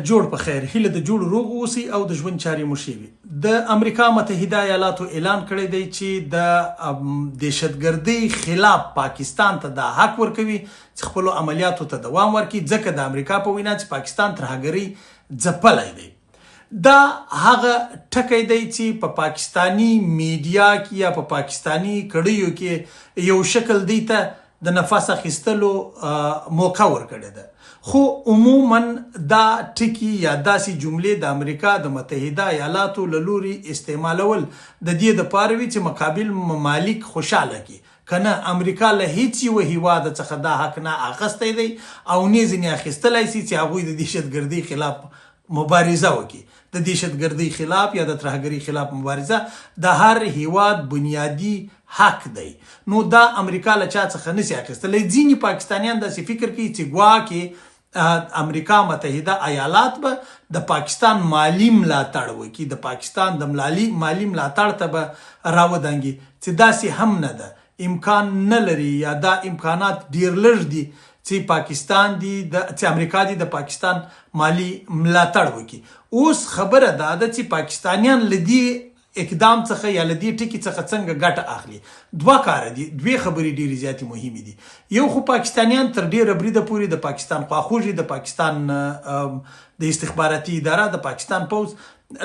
جوړ په خیر هیله د جوړ روغ اوسي او د ژوند چارې مو ښې وي. د امریکا متحده ایالاتو اعلان کړی دی چې د دهشتګردۍ خلاف پاکستان ته دا حق ورکوي چې خپلو عملیاتو ته دوام ورکړي، ځکه د امریکا په وینا چې پاکستان ترهګرۍ ځپلی دی. دا هغه ټکی دی چې په پاکستانی میډیا کې یا په پاکستانی کړیو کې یو شکل دی ته د نفس اخیستلو موقع ورکړې ده. خو عموما دا ټکی یا داسې جملې د امریکا د متحده ایالاتو له لوري استعمالول د دې دپاره وي چې مقابل ممالک خوشحاله کړي، که نه امریکا له هیڅ یوه هیواده څخه دا حق نه اخیستی دی او نه ځینې اخیستلی سي چې هغوی د دهشتګردۍ خلاف مبارزه وکړي. د دهشتګردۍ خلاف یا د ترهګرۍ خلاف مبارزه د هر هیواد بنیادي حق دی. نو دا امریکا له چا څخه نشي اخیستلی. ځینې پاکستانیان داسې فکر کوي چې ګواکې امریکا متحده ایالات به د پاکستان مالی ملاتړ وکړي، د پاکستان د مالی ملاتړ ته به راودانګي، چې داسې هم نه ده، امکان نه لري یا دا امکانات ډیر لږ دي چې پاکستان دی چې امریکا دی د پاکستان مالی ملاتړ وکړي. اوس خبره دا ده چې پاکستانیان له دې اقدام څخه یا له دې ټکي څخه څنګه ګټه اخلي. دوه کاره دي، دوې خبرې ډېرې زیاتې مهمې دي. یو خو پاکستانیان تر ډېره بریده پورې د پاکستان خواخوږي، د پاکستان د استخباراتي اداره، د پاکستان پوځ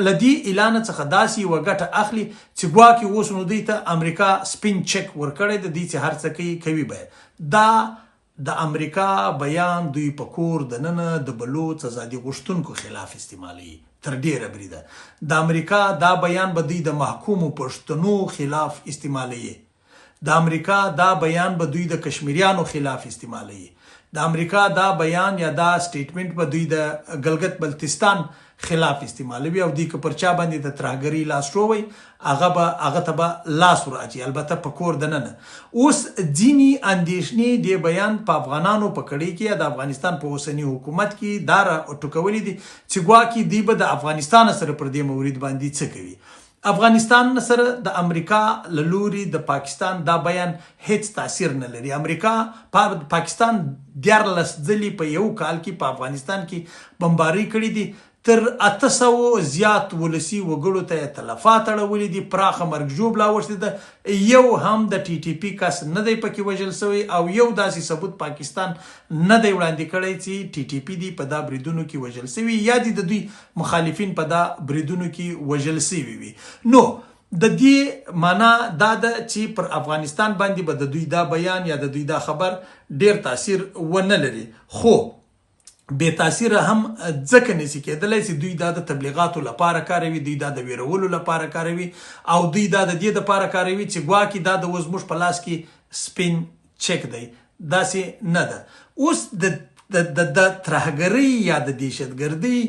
له دې اعلان څخه داسې یوه ګټه اخلي چې ګواکې اوس نو دوی ته امریکا سپین چک ورکړی د دوی چې هر څه کوي به. دا د امریکا بیان دوی په کور دننه د بلوڅ ازادي غوښتونکو خلاف استعمالوي تر ډیره بریده. د امریکا دا بیان به دوی د محکومو پښتنو خلاف استعمالوي. د امریکا دا بیان به دوی د کشمیریانو خلاف استعمالوي. د امریکا دا بیان یا دا سټیټمنټ به دوی د ګلګت بلتستان خلاف استعمالوي او دوی که پر چا باندې د ترهګرۍ لاس شوی هغه ته به لاس ور اچي، البته په کور دننه. اوس ځینې اندېښنې د بیان په افغانانو په کړۍ کې یا د افغانستان په اوسني حکومت کې دا راټوکولي دي چې ګواکې دوی به د افغانستان سره پر دې مورید باندې څه کوي. افغانستان سره د امریکا له لوري د پاکستان دا بیان هیڅ تاثیر نه لري. امریکا پاکستان 14 ځلې په یو کال کې په افغانستان کې بمبارۍ کړې دي، تر 800 زیات ولسي وګړو ته تلفات اړولي دي، پراخه مرګ ژوبله اوښتې ده، یو هم د ټي ټي پي کس نه دی پکې وژل شوی او یو داسې ثبوت پاکستان نه دی وړاندې کړی چې ټي ټي پي دی په دا بریدونو کې وژل شوي یا د دوی مخالفین په دا بریدونو کې وژل شوي وي. نو د دې معنا دا ده چې پر افغانستان باندې به د دوی دا بیان یا د دوی دا خبر ډیر تاثیر ونه لري. خو بے تاثیره هم ځکه نشي کېدلی چې دوی دا د تبلیغاتو لپاره کاروي، دوی دا د ویرولو لپاره کاروي او دوی دا د دې دپاره کاروي چې ګواکې دا د اوس زموږ په لاس کې سپین چک دی. داسې نه ده. اوس د ترهګرۍ یا د دهشتګردۍ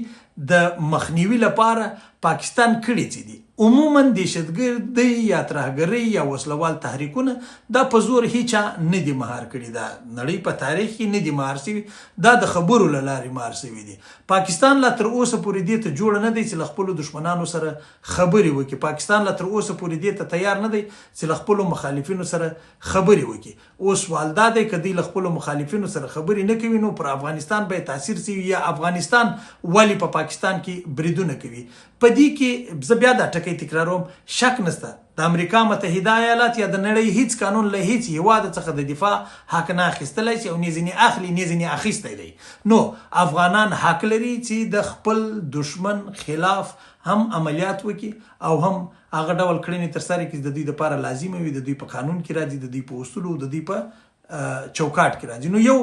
د مخنیوي لپاره پاکستان کړي څه دي. عموما دهشتګردۍ یا ترهګرۍ یا وسلوال تحریکونه دا په زور هیچا نه دي مهار کړي، دا نړۍ په تاریخ کې نه دي مهار شوي، دا د خبرو له لارې مهار شوي دي. پاکستان لا تر اوسه پورې دې ته جوړ نه دی چې له خپلو دښمنانو سره خبرې وکړي. پاکستان لا تر اوسه پورې دې ته تیار نه دی چې له خپلو مخالفینو سره خبرې وکړي. اوس سوال دا دی که دوی له خپلو مخالفینو سره خبرې نه کوي نو پر افغانستان به تاثیر شوي یا افغانستان ولې په پاکستان کې بریدونه کوي. په دې کې زه بیا دا ټکی تکراروم، شک نشته د امریکا متحده ایالات یا د نړۍ هیڅ قانون له هیڅ هیواد څخه د دفاع حق نه اخیستلی شي او نه ځینې اخلي نه ځینې اخیستی دی. نو افغانان حق لري چې د خپل دشمن خلاف هم عملیات وکړي او هم هغه ډول کړنې ترسره کړي د دوی دپاره لازمه وي، د دوی په قانون کې راځي، د دوی په اصولو، د دوی په چوکاټ کې راځي. نو یو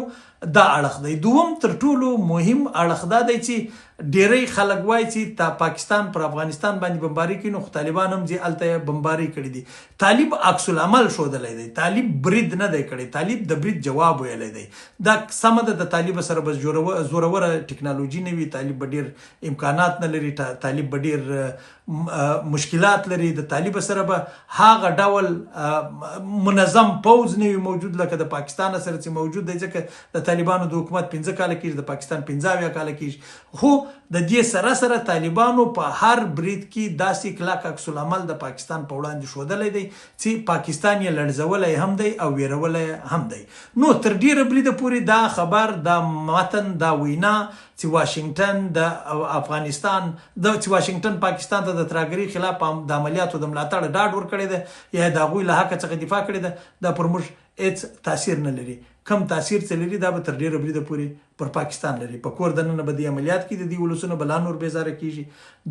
دا اړخ دی. دوم تر ټولو مهم اړخ دا دی چې ډیری خلک وایي چې پاکستان پر افغانستان باندې بمباري کوي، نو خو طالبان هم چې هلته بمباري کړي دي. طالب عکس العمل ښودلی دی، طالب برید نه دی کړی، طالب د برید جواب ویلی دی. دا سمه ده، د طالب سره به زوروره ټکنالوژي نه وي، طالب به ډیر امکانات نه لري، طالب به ډیر مشکلات لري، د طالب سره به هغه ډول منظم پوځ نه وي موجود لکه د پاکستان سره چې موجود دی، ځکه د طالبانو د حکومت 15 کاله کېږي، د پاکستان 15 کاله کېږي، خو د دې سره سره طالبانو په هر برید کې داسې کلک عکس العمل د پاکستان په وړاندې ښودلی دی چې پاکستان یې لړزولی هم دی او ویرولی هم دی. نو تر ډیره بریده پورې دا خبر، دا متن، دا وینا چې واشنګټن د افغانستان چې واشنګټن پاکستان ته د ترهګرۍ خلاف د عملیاتو د ملاتړ ډاډ ورکړی دی یا د هغوی له حق څخه دفاع کړې ده، دا پر موږ هېڅ تاثیر نه لري. کم تاثیر چې لري دا به تر ډیره بریده پورې پر پاکستان لري. په کور دننه به د عملیات کې د دې ولسونه به لا نور بیزاره کېږي،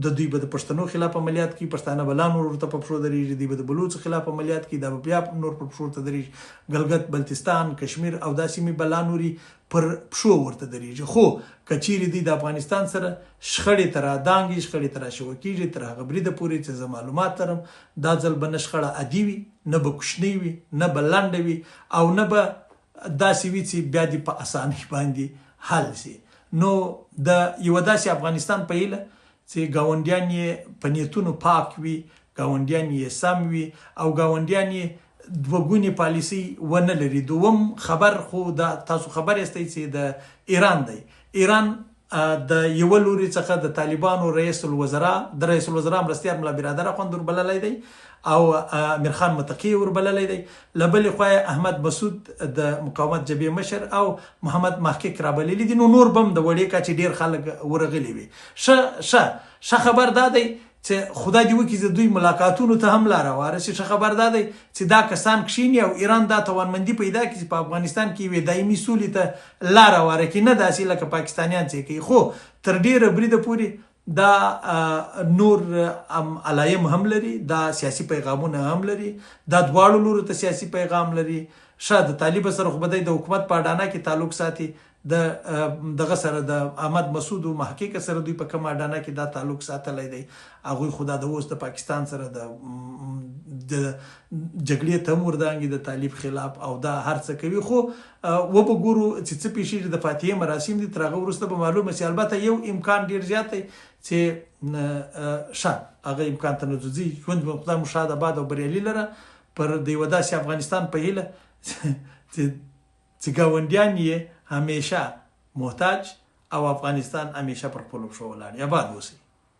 د دوی به د پښتنو خلاف عملیات کوي، پښتانه به لا نور ورته په پښو درېږي، دوی به د بلوڅو خلاف عملیات کوي، دا به بیا نور پر پښو ورته درېږي، ګلګت، بلتستان، کشمیر او دا سیمې به لا نوري پر پښو ورته درېږي. خو که چیرې دوی د افغانستان سره شخړې ته رادانګي، شخړې ته راشوه کېږي، تر هغه بریده پورې چې زه معلومات لرم دا ځل به نه شخړه عادي وي، نه به کوچنۍ وي، نه به لنډه وي او نه به داسې وي چې بیا دې په اسانۍ باندې حل شي. نو د یوه داسې افغانستان په هیله چې ګاونډیان یې په نیتونو پاک وي، ګاونډیان یې سم وي او ګاونډیان یې دوه ګونې پالیسۍ ونه لري. دوم خبر خو دا تاسو خبر یاستئ چې د ایران دی. ایران د یوه لوري څخه د طالبانو رئیس الوزرا مرستیال ملا برادر اخوند وربللی دی او امیر خان متقي وربللی دی، له بلې خوا احمد مسعود د مقاومت جبهې مشر او محمد محقق رابللی دي. نو نور به هم د وړې کچې ډېر خلک ورغلي وي. ښه خبر دا دی چې خدای دې وکړي چې دوی ملاقاتونو ته هم لاره وارسي. ښه خبر دا دی چې دا کسان کښیني او ایران دا توانمندي پیدا کړي چې په افغانستان کې یوې دایمي سولې ته لاره واره کړي، نه داسې لکه پاکستانیان چې کوي. خو تر ډېره بریده پورې دا نور علایم هم لري، دا سیاسي پیغامونه هم لري، دا دواړو لورو ته سیاسي پیغام لري. د طالب سره خو به د حکومت په اډانه کې تعلق ساتي، دغه سره د احمد مسعود او محقق سره دوی په کوم اډانه کې دا تعلق ساتلی دی. هغوی خو دا د اوس د پاکستان سره د جګړې ته هم وردانګي د طالب خلاف او دا هر څه کوي. خو وبه ګورو چې څه پیښیږي. د فاتحې مراسم دي، تر هغه وروسته به معلومه شي. البته یو امکان ډېر زیات دی چې هغه امکان ته نه ځي. ژوند به خدای مو شاد آباد او بریالي لره پر د یوه داسې افغانستان په هیله چې ګاونډیان یې همیشه محتاج او افغانستان همیشه پر خپلو پښو ولاړ. آباد اوسئ.